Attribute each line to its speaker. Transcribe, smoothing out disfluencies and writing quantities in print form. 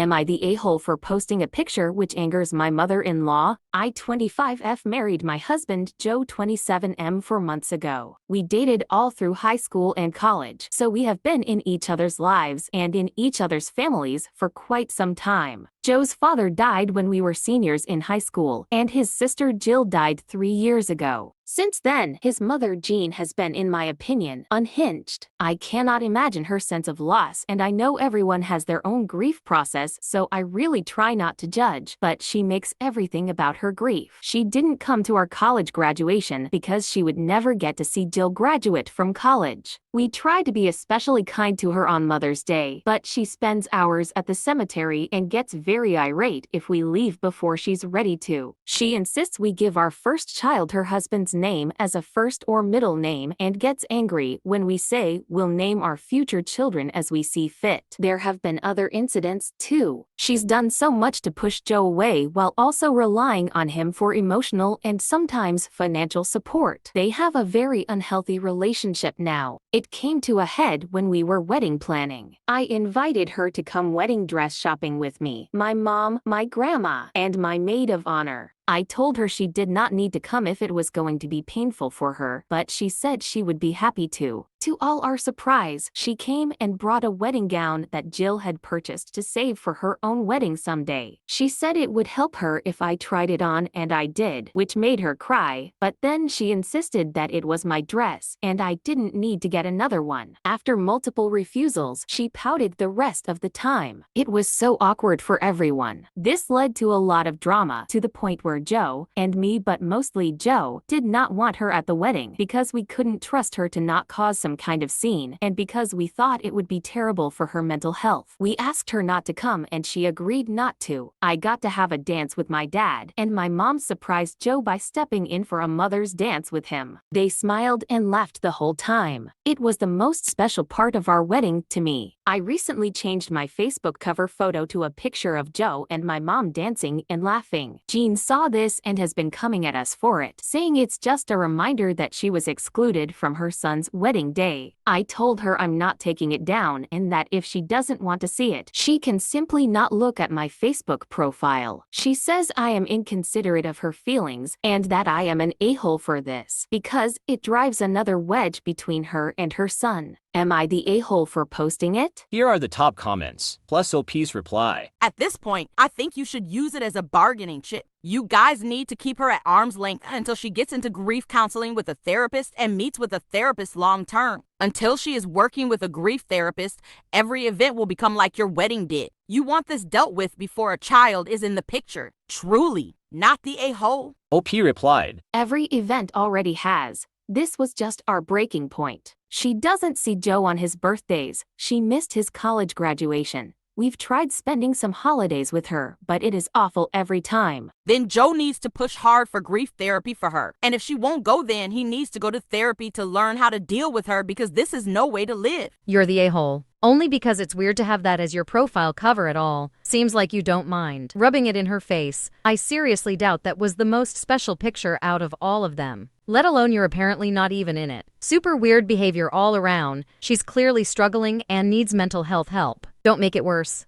Speaker 1: Am I the a-hole for posting a picture which angers my mother-in-law? I, 25F, married my husband, Joe, 27M, 4 months ago. We dated all through high school and college, so we have been in each other's lives and in each other's families for quite some time. Joe's father died when we were seniors in high school, and his sister Jill died 3 years ago. Since then, his mother Jean has been, in my opinion, unhinged. I cannot imagine her sense of loss, and I know everyone has their own grief process, so I really try not to judge, but she makes everything about her grief. She didn't come to our college graduation because she would never get to see Jill graduate from college. We try to be especially kind to her on Mother's Day, but she spends hours at the cemetery and gets very irate if we leave before she's ready to. She insists we give our first child her husband's name as a first or middle name and gets angry when we say we'll name our future children as we see fit. There have been other incidents too. She's done so much to push Joe away while also relying on him for emotional and sometimes financial support. They have a very unhealthy relationship now. It came to a head when we were wedding planning. I invited her to come wedding dress shopping with me, my mom, my grandma, and my maid of honor. I told her she did not need to come if it was going to be painful for her, but she said she would be happy to. To all our surprise, she came and brought a wedding gown that Jill had purchased to save for her own wedding someday. She said it would help her if I tried it on, and I did, which made her cry, but then she insisted that it was my dress and I didn't need to get another one. After multiple refusals, she pouted the rest of the time. It was so awkward for everyone. This led to a lot of drama, to the point where Joe, and me but mostly Joe, did not want her at the wedding because we couldn't trust her to not cause some kind of scene, and because we thought it would be terrible for her mental health. We asked her not to come and she agreed not to. I got to have a dance with my dad, and my mom surprised Joe by stepping in for a mother's dance with him. They smiled and laughed the whole time. It was the most special part of our wedding to me. I recently changed my Facebook cover photo to a picture of Joe and my mom dancing and laughing. Jean saw this and has been coming at us for it, saying it's just a reminder that she was excluded from her son's wedding day. I told her I'm not taking it down and that if she doesn't want to see it, she can simply not look at my Facebook profile. She says I am inconsiderate of her feelings and that I am an a-hole for this, because it drives another wedge between her and her son. Am I the a-hole for posting it?
Speaker 2: Here are the top comments, plus OP's reply.
Speaker 3: At this point, I think you should use it as a bargaining chip. You guys need to keep her at arm's length until she gets into grief counseling with a therapist and meets with a therapist long term. Until she is working with a grief therapist, every event will become like your wedding did. You want this dealt with before a child is in the picture. Truly, not the a-hole.
Speaker 2: OP replied.
Speaker 1: Every event already has. This was just our breaking point. She doesn't see Joe on his birthdays. She missed his college graduation. We've tried spending some holidays with her, but it is awful every time.
Speaker 3: Then Joe needs to push hard for grief therapy for her. And if she won't go, then he needs to go to therapy to learn how to deal with her, because this is no way to live.
Speaker 4: You're the a-hole. Only because it's weird to have that as your profile cover at all. Seems like you don't mind rubbing it in her face. I seriously doubt that was the most special picture out of all of them. Let alone you're apparently not even in it. Super weird behavior all around. She's clearly struggling and needs mental health help. Don't make it worse.